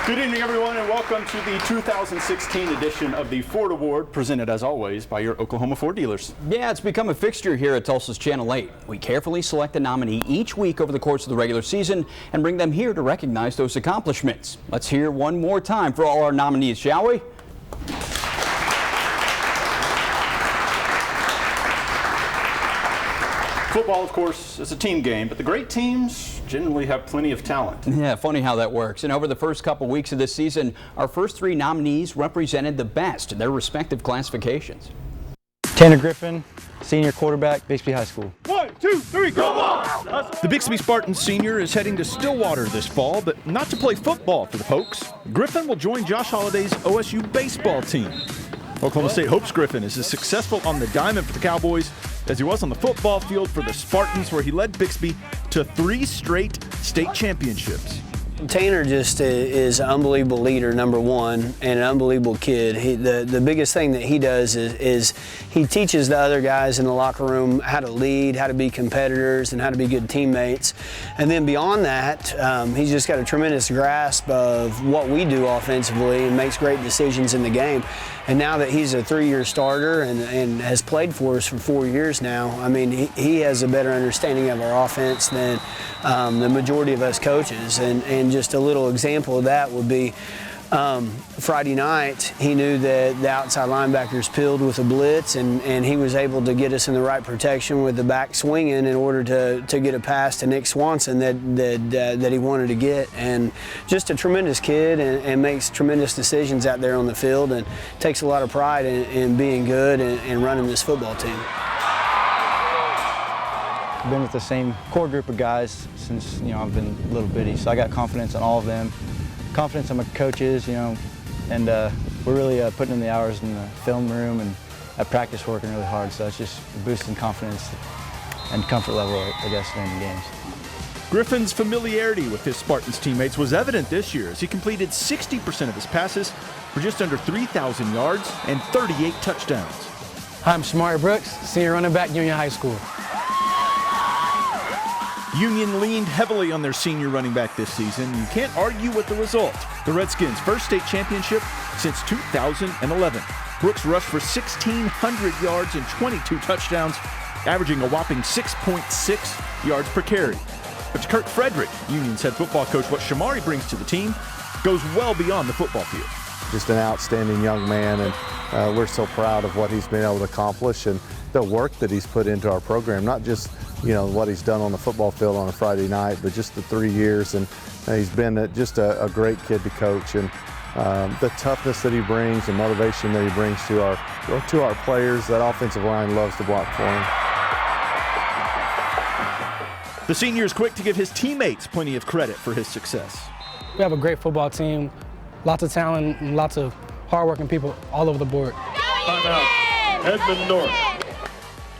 Good evening, everyone, and welcome to the 2016 edition of the Ford Award, presented as always by your Oklahoma Ford dealers. Yeah, it's become a fixture here at Tulsa's Channel 8. We carefully select a nominee each week over the course of the regular season and bring them here to recognize those accomplishments. Let's hear one more time for all our nominees, shall we? Football, of course, is a team game, but the great teams generally have plenty of talent. Yeah, funny how that works. And over the first couple weeks of this season, our first three nominees represented the best in their respective classifications. Tanner Griffin, senior quarterback, Bixby High School. 1, 2, 3, go on! The Bixby Spartans senior is heading to Stillwater this fall, but not to play football for the Pokes. Griffin will join Josh Holliday's OSU baseball team. Oklahoma State hopes Griffin is as successful on the diamond for the Cowboys as he was on the football field for the Spartans, where he led Bixby to 3 straight state championships. Tanner just is an unbelievable leader, number one, and an unbelievable kid. The biggest thing that he does is he teaches the other guys in the locker room how to lead, how to be competitors, and how to be good teammates. And then beyond that, he's just got a tremendous grasp of what we do offensively and makes great decisions in the game. And now that he's a 3-year starter and has played for us for 4 years now, I mean, he has a better understanding of our offense than the majority of us coaches. And just a little example of that would be Friday night, he knew that the outside linebackers peeled with a blitz, and he was able to get us in the right protection with the back swinging in order to get a pass to Nick Swanson that he wanted to get. And just a tremendous kid and makes tremendous decisions out there on the field and takes a lot of pride in being good and running this football team. I've been with the same core group of guys since I've been little bitty, so I got confidence on all of them. Confidence on my coaches, and we're really putting in the hours in the film room and at practice working really hard, so it's just boosting confidence and comfort level, I guess, during the games. Griffin's familiarity with his Spartans teammates was evident this year as he completed 60% of his passes for just under 3,000 yards and 38 touchdowns. Hi, I'm Shamari Brooks, senior running back, Union High School. Union leaned heavily on their senior running back this season. You can't argue with the result. The Redskins' first state championship since 2011. Brooks rushed for 1,600 yards and 22 touchdowns, averaging a whopping 6.6 yards per carry. But to Kirk Frederick, Union's head football coach, what Shamari brings to the team goes well beyond the football field. Just an outstanding young man, and we're so proud of what he's been able to accomplish and the work that he's put into our program, not just what he's done on the football field on a Friday night, but just the 3 years, and he's been just a great kid to coach, and the toughness that he brings and motivation that he brings to our players. That offensive line loves to block for him. The senior is quick to give his teammates plenty of credit for his success. We have a great football team, lots of talent, and lots of hardworking people all over the board. Edmond North.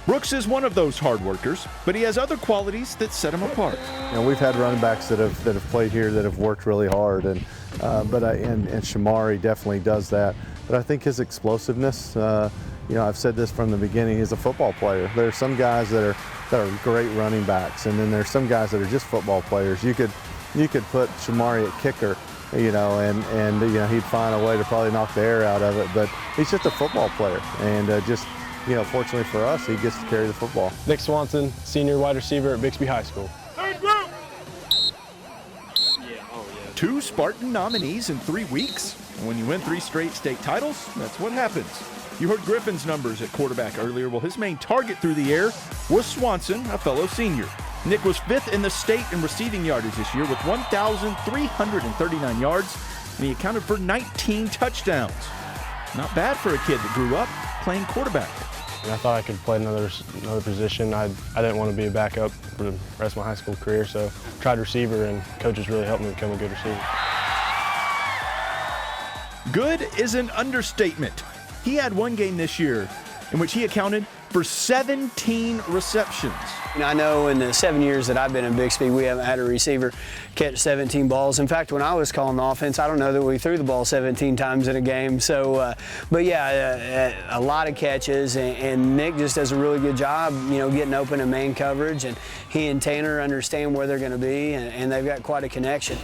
Brooks is one of those hard workers, but he has other qualities that set him apart. We've had running backs that have played here that have worked really hard, and Shamari definitely does that. But I think his explosiveness, I've said this from the beginning, he's a football player. There are some guys that are great running backs, and then there's some guys that are just football players. You could put Shamari at kicker, and he'd find a way to probably knock the air out of it. But he's just a football player, and fortunately for us, he gets to carry the football. Nick Swanson, senior wide receiver at Bixby High School. 2 Spartan nominees in 3 weeks. And when you win 3 straight state titles, that's what happens. You heard Griffin's numbers at quarterback earlier. Well, his main target through the air was Swanson, a fellow senior. Nick was 5th in the state in receiving yardage this year with 1,339 yards, and he accounted for 19 touchdowns. Not bad for a kid that grew up playing quarterback. I thought I could play another position. I didn't want to be a backup for the rest of my high school career, so I tried receiver, and coaches really helped me become a good receiver. Good is an understatement. He had one game this year in which he accounted for 17 receptions. I know in the 7 years that I've been in Bixby, we haven't had a receiver catch 17 balls. In fact, when I was calling the offense, I don't know that we threw the ball 17 times in a game. So, but yeah, a lot of catches, and Nick just does a really good job, getting open in man coverage, and he and Tanner understand where they're going to be, and they've got quite a connection.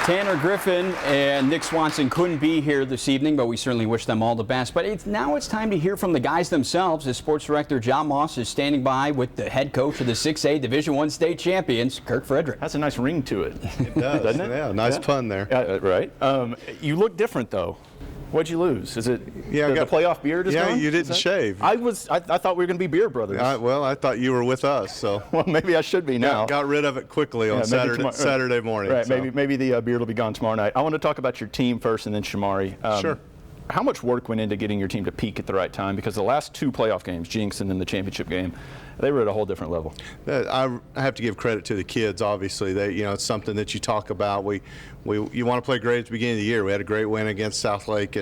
Tanner Griffin and Nick Swanson couldn't be here this evening, but we certainly wish them all the best. But now it's time to hear from the guys themselves. As Sports Director John Moss is standing by with the head coach of the 6A Division I state champions, Kirk Frederick. That's a nice ring to it. It does, doesn't it? Yeah, nice pun there. Right. You look different, though. What'd you lose? Is it the playoff beard is gone? You didn't shave. I thought we were going to be beer brothers. Well, I thought you were with us, so. Well, maybe I should be now. Got rid of it quickly on Saturday morning. Right, so. maybe the beard will be gone tomorrow night. I want to talk about your team first and then Shamari. Sure. How much work went into getting your team to peak at the right time? Because the last two playoff games, Jinx and then the championship game, they were at a whole different level. I have to give credit to the kids. Obviously, it's something that you talk about. You want to play great at the beginning of the year. We had a great win against Southlake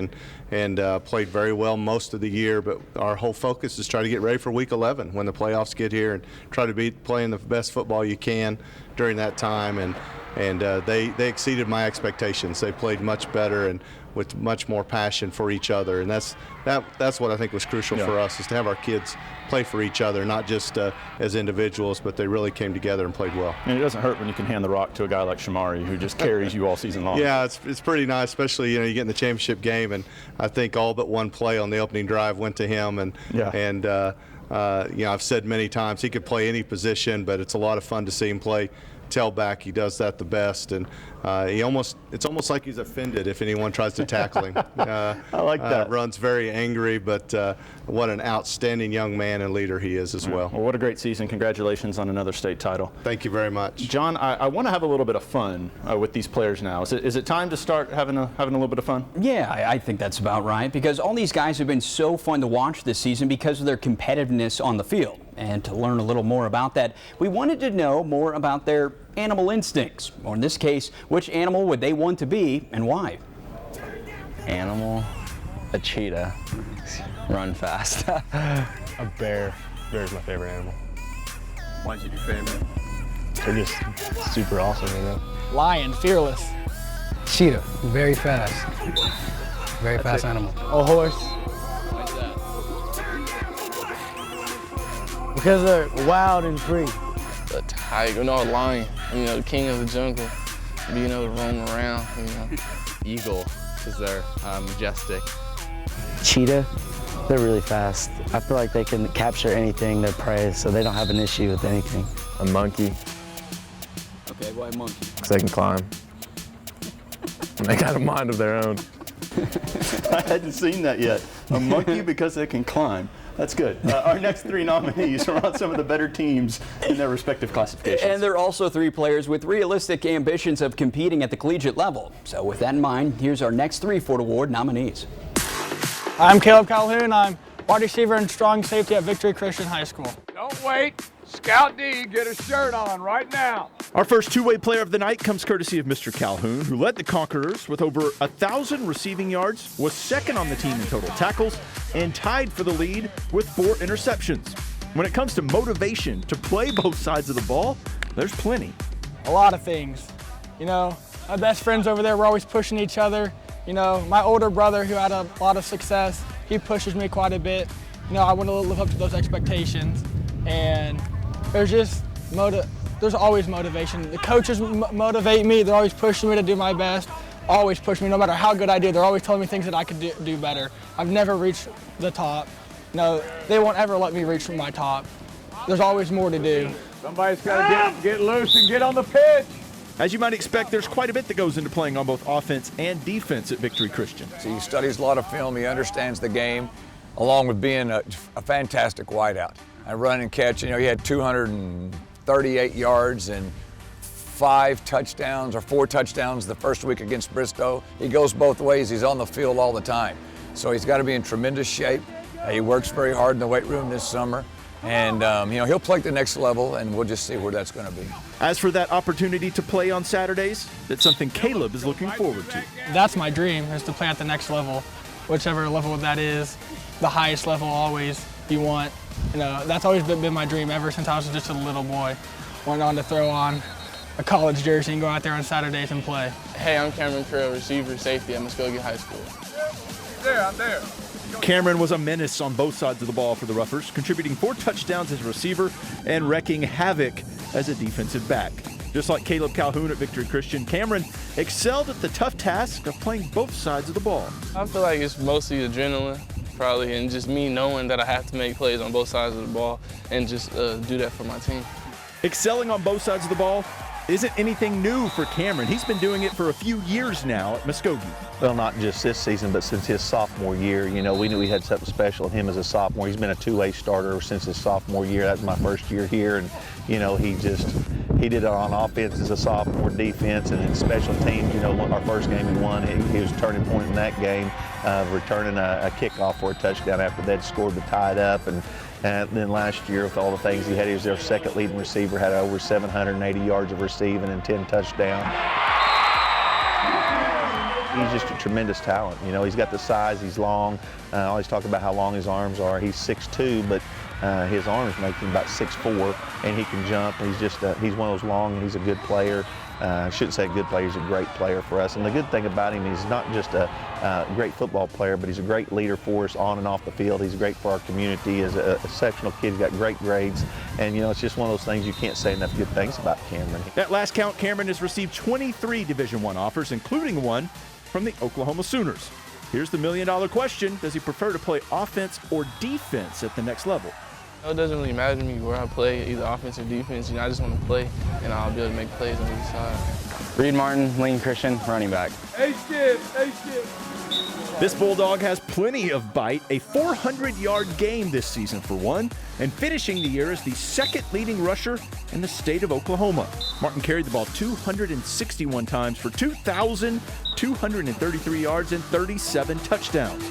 and played very well most of the year. But our whole focus is try to get ready for Week 11 when the playoffs get here and try to be playing the best football you can during that time. And they exceeded my expectations. They played much better and with much more passion for each other, and that's what I think was crucial for us, is to have our kids play for each other, not just as individuals, but they really came together and played well. And it doesn't hurt when you can hand the rock to a guy like Shamari, who just carries you all season long. Yeah, it's pretty nice, especially you get in the championship game, and I think all but one play on the opening drive went to him, and I've said many times he could play any position, but it's a lot of fun to see him play tailback. He does that the best, and it's almost like he's offended if anyone tries to tackle him. I like that. Runs very angry, but what an outstanding young man and leader he is as well. Well, what a great season. Congratulations on another state title. Thank you very much. John, I want to have a little bit of fun with these players now. Is it time to start having a little bit of fun? Yeah, I think that's about right, because all these guys have been so fun to watch this season because of their competitiveness on the field. And to learn a little more about that, we wanted to know more about their animal instincts, or in this case, which animal would they want to be and why? Animal? A cheetah. Run fast. A bear. Bear's my favorite animal. Why's it your favorite? They're just super awesome, Lion, fearless. Cheetah, very fast. Very fast animal. A horse. Because they're wild and free. A tiger, no, a lion. The king of the jungle. Being able to roam around, Eagle, because they're majestic. Cheetah, they're really fast. I feel like they can capture anything, their prey, so they don't have an issue with anything. A monkey. Okay, why monkey? Because they can climb. And they got a mind of their own. I hadn't seen that yet. A monkey because they can climb. That's good. Our next three nominees are on some of the better teams in their respective classifications. And they're also three players with realistic ambitions of competing at the collegiate level. So with that in mind, here's our next three Ford Award nominees. I'm Caleb Calhoun. I'm wide receiver and strong safety at Victory Christian High School. Don't wait. Scout D, get a shirt on right now. Our first two-way player of the night comes courtesy of Mr. Calhoun, who led the Conquerors with over 1,000 receiving yards, was second on the team in total tackles, and tied for the lead with 4 interceptions. When it comes to motivation to play both sides of the ball, there's plenty. A lot of things. My best friends over there, we're always pushing each other. My older brother, who had a lot of success, he pushes me quite a bit. I want to live up to those expectations. And there's always motivation. The coaches motivate me. They're always pushing me to do my best, always push me no matter how good I do. They're always telling me things that I could do better. I've never reached the top. No, they won't ever let me reach my top. There's always more to do. Somebody's got to get loose and get on the pitch. As you might expect, there's quite a bit that goes into playing on both offense and defense at Victory Christian. So he studies a lot of film, he understands the game, along with being a fantastic wideout. I run and catch, he had 238 yards and 4 touchdowns the first week against Bristow. He goes both ways, he's on the field all the time. So he's got to be in tremendous shape. He works very hard in the weight room this summer. And, he'll play at the next level, and we'll just see where that's going to be. As for that opportunity to play on Saturdays, that's something Caleb is looking forward to. That's my dream, is to play at the next level, whichever level that is, the highest level always you want. That's always been my dream ever since I was just a little boy. Went on to throw on a college jersey and go out there on Saturdays and play. Hey, I'm Cameron Krill, receiver safety at Muskogee High School. I'm there. Cameron was a menace on both sides of the ball for the Roughers, contributing 4 touchdowns as a receiver and wrecking havoc as a defensive back. Just like Caleb Calhoun at Victory Christian, Cameron excelled at the tough task of playing both sides of the ball. I feel like it's mostly adrenaline, probably, and just me knowing that I have to make plays on both sides of the ball and just do that for my team. Excelling on both sides of the ball isn't anything new for Cameron. He's been doing it for a few years now at Muskogee. Well, not just this season, but since his sophomore year. You know, we knew we had something special in him as a sophomore. He's been a two-way starter since his sophomore year. That was my first year here, and you know, he did it on offense as a sophomore, defense, and in special teams. You know, our first game he won, he was a turning point in that game, returning a kickoff for a touchdown after they'd scored to tie it up. And then last year, with all the things he had, he was their second leading receiver, had over 780 yards of receiving and 10 touchdowns. He's just a tremendous talent. You know, he's got the size, he's long. I always talk about how long his arms are. He's 6'2", but his arms make him about 6'4", and he can jump. He's one of those long, and he's a good player. I shouldn't say good player, he's a great player for us. And the good thing about him, he's not just a great football player, but he's a great leader for us on and off the field. He's great for our community. He's a exceptional kid. He's got great grades. And, you know, it's just one of those things you can't say enough good things about Cameron. At last count, Cameron has received 23 Division I offers, including one from the Oklahoma Sooners. Here's the million-dollar question. Does he prefer to play offense or defense at the next level? It doesn't really matter to me where I play, either offense or defense. You know, I just want to play, and I'll be able to make plays on either side. Reed Martin, Lincoln Christian, running back. This Bulldog has plenty of bite, a 400-yard game this season for one, and finishing the year as the second leading rusher in the state of Oklahoma. Martin carried the ball 261 times for 2,233 yards and 37 touchdowns.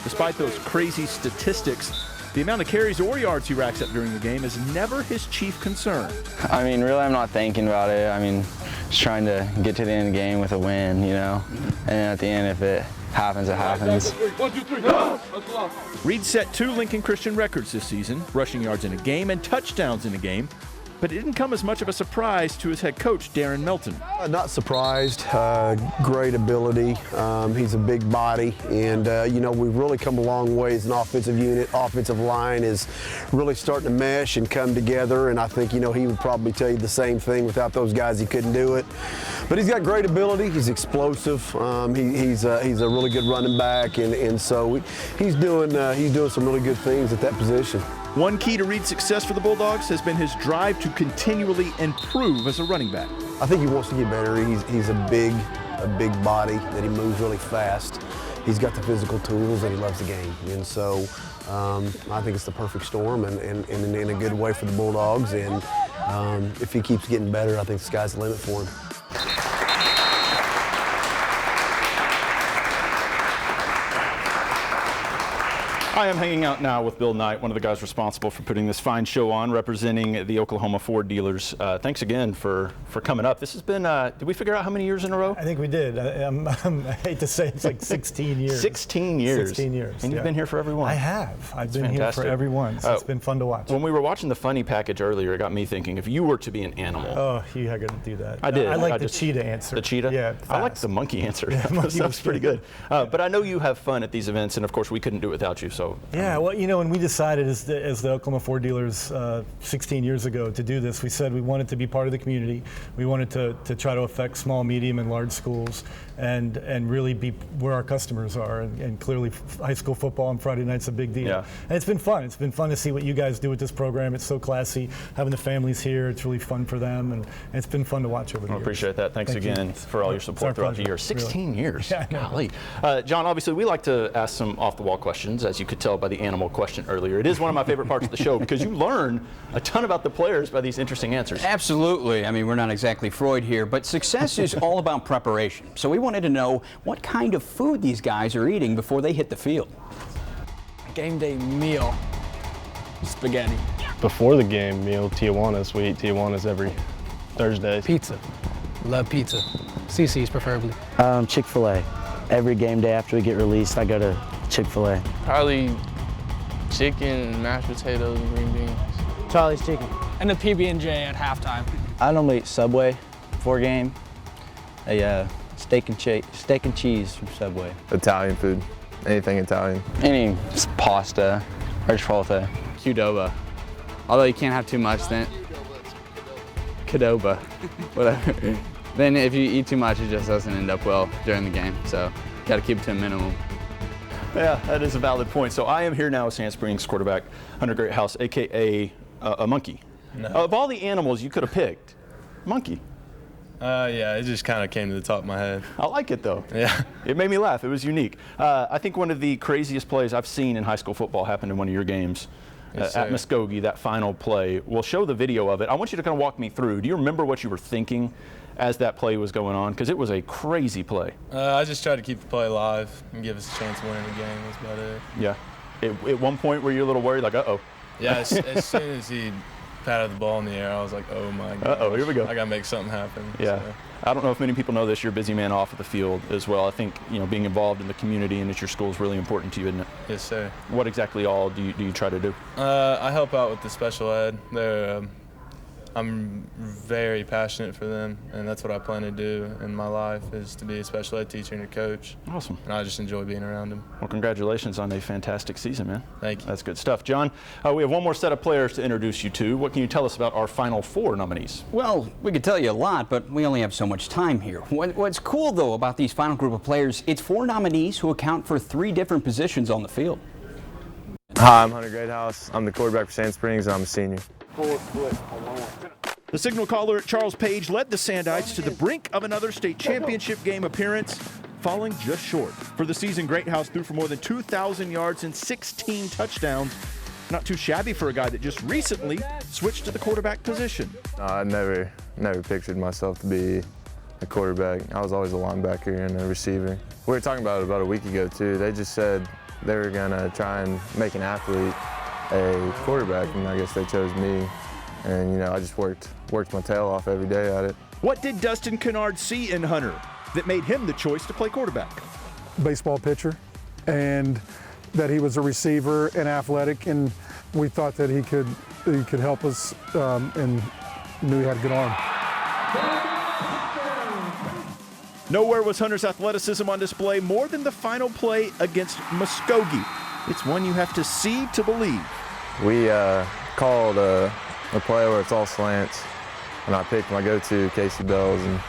Despite those crazy statistics, the amount of carries or yards he racks up during the game is never his chief concern. I mean, really, I'm not thinking about it. I mean, just trying to get to the end of the game with a win, you know? And at the end, if it happens, it happens. 1, 2, 3, go! Reed set 2 Lincoln Christian records this season, rushing yards in a game and touchdowns in a game. But it didn't come as much of a surprise to his head coach, Darren Melton. Not surprised. Great ability. He's a big body, and you know, we've really come a long way as an offensive unit. Offensive line is really starting to mesh and come together, and I think, you know, he would probably tell you the same thing. Without those guys, he couldn't do it. But he's got great ability. He's explosive. He's a really good running back, and so he's doing some really good things at that position. One key to Reed's success for the Bulldogs has been his drive to continually improve as a running back. I think he wants to get better. He's a big body that he moves really fast. He's got the physical tools and he loves the game. And so I think it's the perfect storm and in a good way for the Bulldogs. And if he keeps getting better, I think the sky's the limit for him. I am hanging out now with Bill Knight, one of the guys responsible for putting this fine show on, representing the Oklahoma Ford dealers. Thanks again for coming up. This has been, did we figure out how many years in a row? I think we did. I hate to say it's like 16 years. 16 years. 16 years. And you've been here for every one. I have. I've been fantastic. here for every one. So it's been fun to watch. When we were watching the funny package earlier, it got me thinking, if you were to be an animal. Oh, you are going to do that. I did. I like the cheetah answer. The cheetah? Yeah. Fast. I like the monkey answer. Yeah, monkey That's pretty good. But I know you have fun at these events, and of course we couldn't do it without you. So yeah, well, you know, when we decided as the Oklahoma Ford dealers 16 years ago to do this, we said we wanted to be part of the community. We wanted to try to affect small, medium, and large schools and really be where our customers are. And clearly high school football on Friday night's a big deal. Yeah. And it's been fun. It's been fun to see what you guys do with this program. It's so classy. Having the families here, it's really fun for them. And it's been fun to watch over the years. I appreciate that. Thanks again for all your support throughout the year. 16 years. Yeah, golly. John, obviously we like to ask some off-the-wall questions, as you could tell by the animal question earlier. It is one of my favorite parts of the show because you learn a ton about the players by these interesting answers. Absolutely. I mean, we're not exactly Freud here, but success is all about preparation. So we wanted to know what kind of food these guys are eating before they hit the field. Game day meal, spaghetti. Before the game meal, Tijuana's. We eat Tijuana's every Thursday. Pizza. Love pizza. CC's preferably. Chick-fil-A. Every game day after we get released, I go to Chick-fil-A. Probably chicken, mashed potatoes, and green beans. Charlie's Chicken. And the PB&J at halftime. I normally eat Subway before game. A steak and cheese from Subway. Italian food. Anything Italian. Any pasta or chipotle. Qdoba. Although you can't have too much then. Qdoba, whatever. Then if you eat too much, it just doesn't end up well during the game. So got to keep it to a minimum. Yeah, that is a valid point. So I am here now with Sand Springs quarterback Hunter Greathouse, a.k.a. A monkey. No. Of all the animals you could have picked, monkey. Yeah, it just kind of came to the top of my head. I like it though. Yeah. It made me laugh. It was unique. I think one of the craziest plays I've seen in high school football happened in one of your games Yes, at sir. Muskogee, that final play. We'll show the video of it. I want you to kind of walk me through. Do you remember what you were thinking as that play was going on? Because it was a crazy play. I just tried to keep the play alive and give us a chance of winning the game. That's about it. Yeah. At one point, were you a little worried, like, uh-oh? Yeah, as soon as he patted the ball in the air, I was like, oh my god. Uh-oh, here we go. I got to make something happen. Yeah. So. I don't know if many people know this. You're a busy man off of the field as well. I think, being involved in the community and at your school is really important to you, isn't it? Yes, sir. What exactly all do you try to do? I help out with the special ed. I'm very passionate for them, and that's what I plan to do in my life, is to be a special ed teacher and a coach. Awesome. And I just enjoy being around them. Well, congratulations on a fantastic season, man. Thank you. That's good stuff. John, we have one more set of players to introduce you to. What can you tell us about our Final Four nominees? Well, we could tell you a lot, but we only have so much time here. What's cool, though, about these final group of players, it's 4 nominees who account for 3 different positions on the field. Hi, I'm Hunter Greathouse. I'm the quarterback for Sand Springs, and I'm a senior. The signal caller, Charles Page, led the Sandites to the brink of another state championship game appearance, falling just short. For the season, Greathouse threw for more than 2,000 yards and 16 touchdowns. Not too shabby for a guy that just recently switched to the quarterback position. I never pictured myself to be a quarterback. I was always a linebacker and a receiver. We were talking about it about a week ago, too. They just said they were going to try and make an athlete a quarterback, and I guess they chose me. And, I just worked my tail off every day at it. What did Dustin Kennard see in Hunter that made him the choice to play quarterback? Baseball pitcher, and that he was a receiver and athletic, and we thought that he could help us, and knew he had a good arm. Nowhere was Hunter's athleticism on display more than the final play against Muskogee. It's one you have to see to believe. We called a play where it's all slants, and I picked my go-to, Casey Bells, and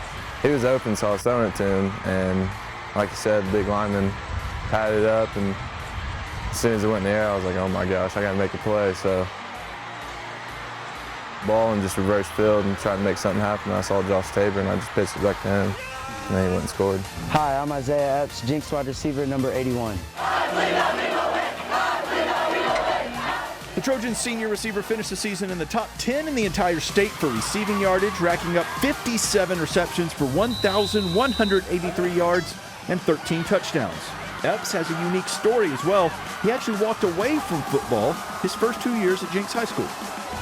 he was open, so I was throwing it to him, and like you said, the big lineman patted it up, and as soon as it went in the air, I was like, oh my gosh, I gotta make a play. So ball and just reverse field and try to make something happen. I saw Josh Tabor, and I just pitched it back to him, and then he went and scored. Hi, I'm Isaiah Epps, Jinx wide receiver number 81. The Trojans' senior receiver finished the season in the top 10 in the entire state for receiving yardage, racking up 57 receptions for 1,183 yards and 13 touchdowns. Epps has a unique story as well. He actually walked away from football his first 2 years at Jinx High School.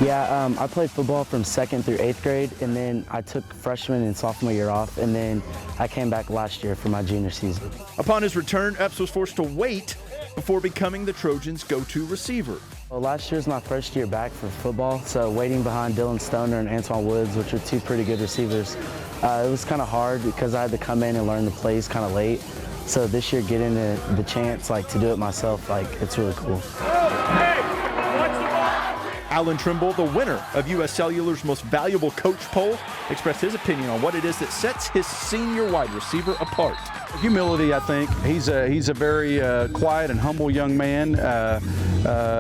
Yeah, I played football from 2nd through 8th grade, and then I took freshman and sophomore year off, and then I came back last year for my junior season. Upon his return, Epps was forced to wait before becoming the Trojans' go-to receiver. Well, last year was my first year back for football, so waiting behind Dylan Stoner and Antoine Woods, which are 2 pretty good receivers, it was kind of hard because I had to come in and learn the plays kind of late. So this year, getting the chance to do it myself, it's really cool. Alan Trimble, the winner of U.S. Cellular's Most Valuable Coach poll, expressed his opinion on what it is that sets his senior wide receiver apart. Humility, I think. He's a very quiet and humble young man.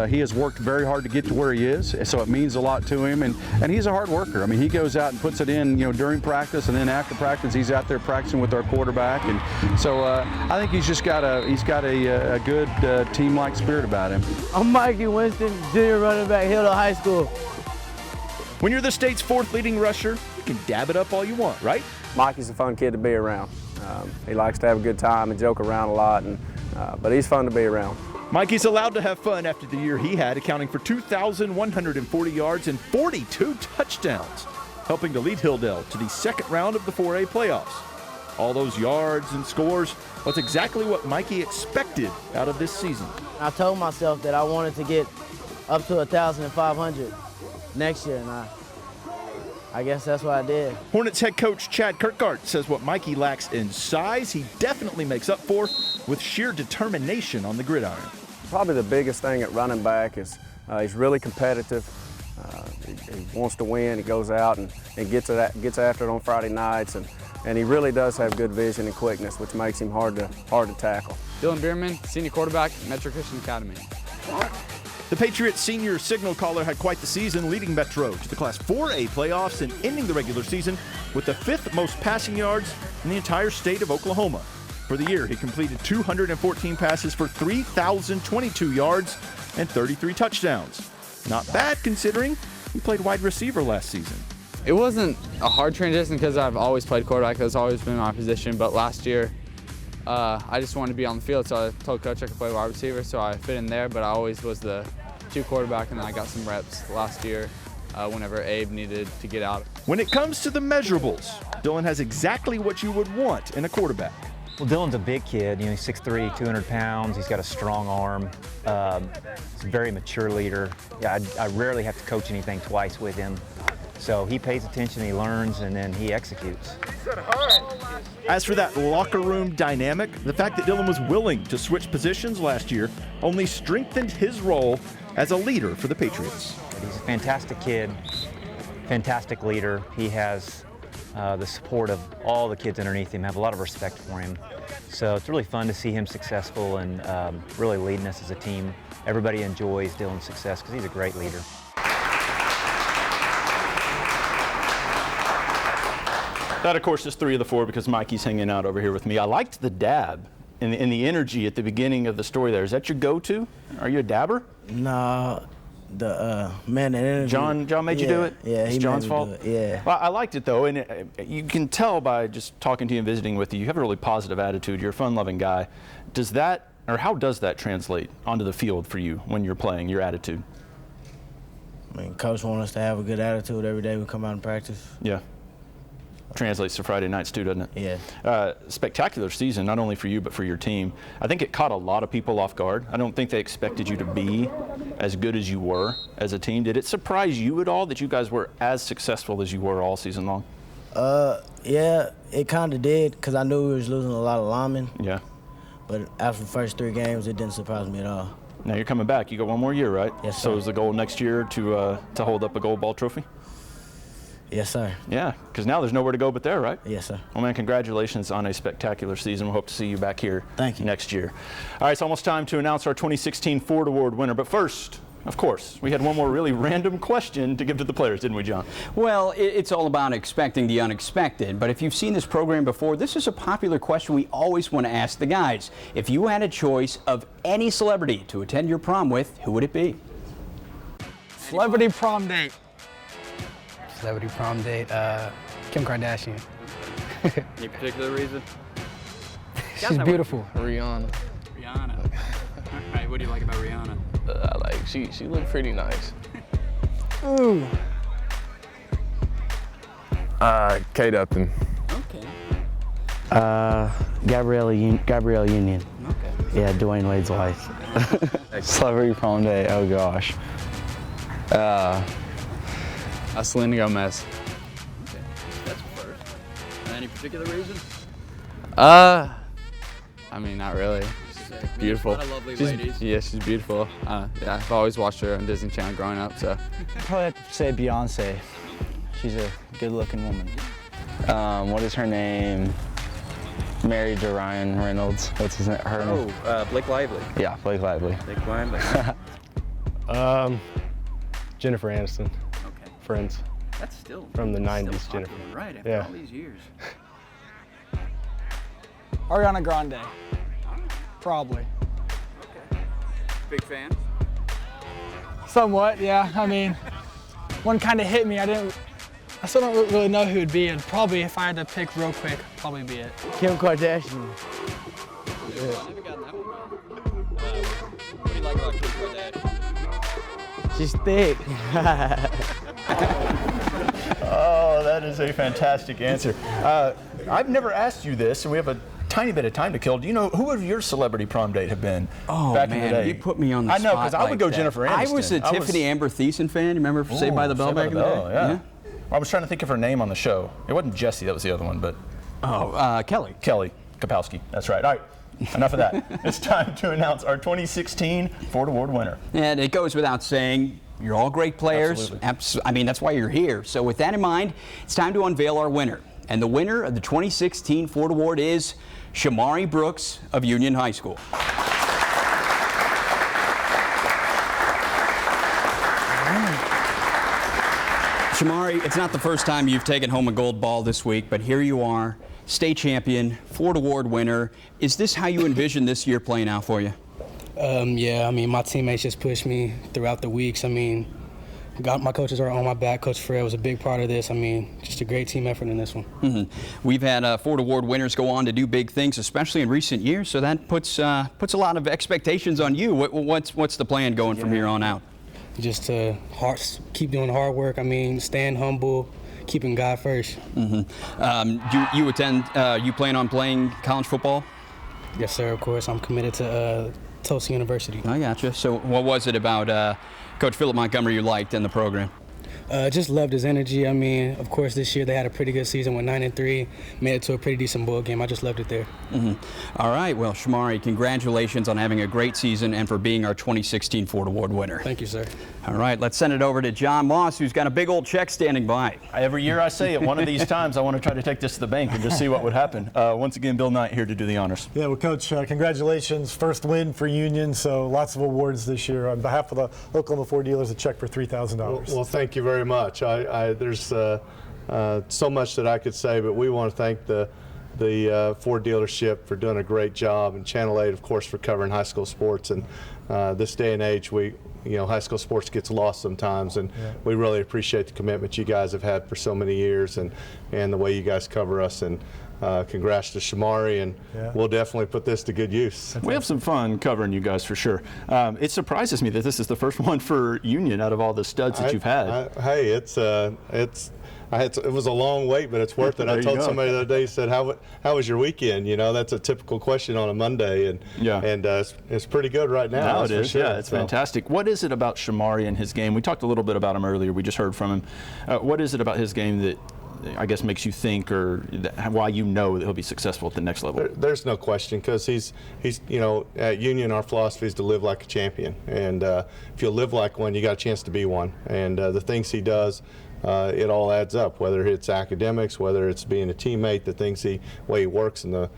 He has worked very hard to get to where he is, so it means a lot to him. And he's a hard worker. I mean, he goes out and puts it in, during practice, and then after practice, he's out there practicing with our quarterback. And so I think he's got a good team-like spirit about him. I'm Mikey Winston, junior running back, Hillsdale High School. When you're the state's 4th leading rusher, you can dab it up all you want, right? Mikey's a fun kid to be around. He likes to have a good time and joke around a lot, but he's fun to be around. Mikey's allowed to have fun after the year he had, accounting for 2,140 yards and 42 touchdowns, helping to lead Hillsdale to the 2nd round of the 4A playoffs. All those yards and scores was exactly what Mikey expected out of this season. I told myself that I wanted to get up to 1,500 next year, and I guess that's what I did. Hornets head coach Chad Kirkgard says what Mikey lacks in size, he definitely makes up for with sheer determination on the gridiron. Probably the biggest thing at running back is he's really competitive. He wants to win. He goes out and gets after it on Friday nights, and he really does have good vision and quickness, which makes him hard to tackle. Dylan Bierman, senior quarterback, Metro Christian Academy. The Patriots senior signal caller had quite the season, leading Metro to the Class 4A playoffs and ending the regular season with the 5th most passing yards in the entire state of Oklahoma. For the year, he completed 214 passes for 3,022 yards and 33 touchdowns. Not bad considering he played wide receiver last season. It wasn't a hard transition because I've always played quarterback. That's always been my position. But last year, I just wanted to be on the field, so I told coach I could play wide receiver, so I fit in there. But I always was the 2 quarterback, and then I got some reps last year whenever Abe needed to get out. When it comes to the measurables, Dylan has exactly what you would want in a quarterback. Well, Dylan's a big kid. You know, he's 6'3", 200 pounds. He's got a strong arm. He's a very mature leader. Yeah, I rarely have to coach anything twice with him. So he pays attention, he learns, and then he executes. As for that locker room dynamic, the fact that Dylan was willing to switch positions last year only strengthened his role as a leader for the Patriots. He's a fantastic kid, fantastic leader. He has the support of all the kids underneath him, have a lot of respect for him. So it's really fun to see him successful and really leading us as a team. Everybody enjoys Dylan's success because he's a great leader. That, of course, is 3 of the 4 because Mikey's hanging out over here with me. I liked the dab and the energy at the beginning of the story there. Is that your go-to? Are you a dabber? No, the man that energy. John made you do it? Yeah, it's he John's made me fault? do it, yeah. Well, I liked it, though, and you can tell by just talking to you and visiting with you, you have a really positive attitude. You're a fun-loving guy. Does that, or how does that translate onto the field for you when you're playing, your attitude? I mean, Coach wants us to have a good attitude every day we come out and practice. Yeah. Translates to Friday nights too, doesn't it? Yeah. Spectacular season, not only for you but for your team. I think it caught a lot of people off guard. I don't think they expected you to be as good as you were as a team. Did it surprise you at all that you guys were as successful as you were all season long? Yeah, it kind of did because I knew we was losing a lot of linemen. Yeah. But after the first 3 games, it didn't surprise me at all. Now you're coming back. You got 1 more year, right? Yes, So sir. is the goal next year to hold up a gold ball trophy? Yes, sir. Yeah, because now there's nowhere to go but there, right? Yes, sir. Well, man, congratulations on a spectacular season. We hope to see you back here next year. All right, it's almost time to announce our 2016 Ford Award winner. But first, of course, we had one more really random question to give to the players, didn't we, John? Well, it's all about expecting the unexpected. But if you've seen this program before, this is a popular question we always want to ask the guys. If you had a choice of any celebrity to attend your prom with, who would it be? Celebrity prom date. Celebrity prom date, Kim Kardashian. Any particular reason? She's beautiful. Rihanna. Rihanna. All right, what do you like about Rihanna? She looked pretty nice. Ooh. Kate Upton. Okay. Gabrielle Union. Okay. Yeah, Dwayne Wade's wife. Celebrity prom day, oh gosh. Selena Gomez. Okay, that's first. Any particular reason? I mean, not really. She's beautiful. A lot of lovely ladies. Yeah, she's beautiful. Yeah, I've always watched her on Disney Channel growing up, so. I'd probably have to say Beyonce. She's a good-looking woman. What is her name? Married to Ryan Reynolds. What's his name? Her name? Blake Lively. Yeah, Blake Lively. Blake Lively. Jennifer Aniston. Okay. Friends. That's still from the still 90s, popular, Jennifer. Right, after Yeah. all these years. Ariana Grande. Probably. Okay. Big fan? Somewhat, yeah. I mean, one kind of hit me. I still don't really know who it'd be. It'd probably, if I had to pick real quick, probably be it. Kim Kardashian. I never gotten that one right. What do you like about Kim Kardashian? She's thick. Oh, that is a fantastic answer. I've never asked you this, and we have a tiny bit of time to kill. Do you know who would your celebrity prom date have been back in the day? You put me on the spot. I know, because I would like go that. Jennifer Aniston. I was a Tiffany Amber Thiessen fan. You remember Saved by the Bell back in the day? Yeah. I was trying to think of her name on the show. It wasn't Jessie, that was the other one, but. Kelly. Kelly Kapowski, that's right. All right. Enough of that. It's time to announce our 2016 Ford Award winner. And it goes without saying, You're all great players. I mean, that's why you're here. So with that in mind, it's time to unveil our winner. And the winner of the 2016 Ford Award is Shamari Brooks of Union High School. Shamari, it's not the first time you've taken home a gold ball this week, but here you are, state champion, Ford Award winner. Is this how you envision this year playing out for you? Yeah, I mean, my teammates just pushed me throughout the weeks. I mean, my coaches are on my back. Coach Fred was a big part of this. I mean, just a great team effort in this one. We've had Ford Award winners go on to do big things, especially in recent years, so that puts a lot of expectations on you. What's the plan going from here on out? Just to keep doing hard work. I mean, staying humble, keeping God first. You plan on playing college football? Yes, sir, of course. I'm committed to Tulsa University. I gotcha. So what was it about Coach Philip Montgomery you liked in the program? Just loved his energy. I mean, of course, this year they had a pretty good season, went 9-3, made it to a pretty decent bowl game. I just loved it there. All right, well, Shamari, congratulations on having a great season and for being our 2016 Ford Award winner. Thank you, sir. All right, let's send it over to John Moss, who's got a big old check standing by. Every year I say it, one of these times I want to try to take this to the bank and just see what would happen. Once again, Bill Knight here to do the honors. Yeah, well, Coach, congratulations. First win for Union, so lots of awards this year. On behalf of the Oklahoma Ford dealers, a check for $3,000. Well, thank you very much. There's so much that I could say, but we want to thank the Ford dealership for doing a great job, and Channel 8, of course, for covering high school sports. And this day and age, high school sports gets lost sometimes, and we really appreciate the commitment you guys have had for so many years, and the way you guys cover us. And congrats to Shamari, and we'll definitely put this to good use. We have some fun covering you guys for sure. It surprises me that this is the first one for Union out of all the studs that you've had. Hey, it was a long wait, but it's worth it. I told somebody the other day, he said, how was your weekend? You know, that's a typical question on a Monday, and it's pretty good right now. Now it is, sure. It's fantastic. What is it about Shamari and his game? We talked a little bit about him earlier. We just heard from him. What is it about his game that I guess makes you think, or why you know that he'll be successful at the next level? There's no question, because he's at Union, our philosophy is to live like a champion, and if you live like one, you got a chance to be one. And the things he does, it all adds up, whether it's academics, whether it's being a teammate, the way he works in the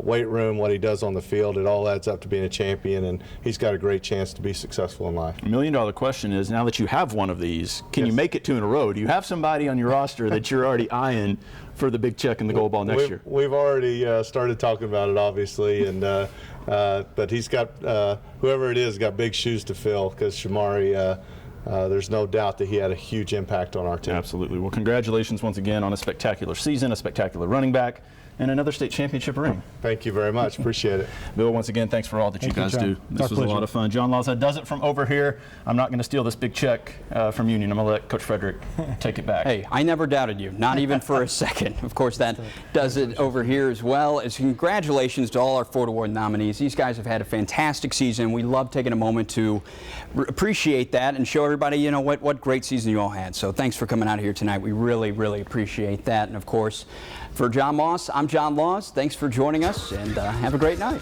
weight room, what he does on the field, it all adds up to being a champion, and he's got a great chance to be successful in life. $1 million question is, now that you have one of these, can you make it 2 in a row? Do you have somebody on your roster that you're already eyeing for the big check and the gold ball next year? We've already started talking about it, obviously, and but he's got, whoever it is, got big shoes to fill, because Shamari, there's no doubt that he had a huge impact on our team. Absolutely. Well, congratulations once again on a spectacular season, a spectacular running back, and another state championship ring. Thank you very much. Appreciate it. Bill, once again, thanks for all that you guys do. This was a lot of fun. John Laws, that does it from over here. I'm not going to steal this big check from Union. I'm going to let Coach Frederick take it back. Hey, I never doubted you, not even for a second. Of course, that does it over here as well. As congratulations to all our Ford Award nominees. These guys have had a fantastic season. We love taking a moment to appreciate that and show everybody, what great season you all had. So thanks for coming out here tonight. We really, really appreciate that. And of course, for John Moss, I'm John Laws. Thanks for joining us, and have a great night.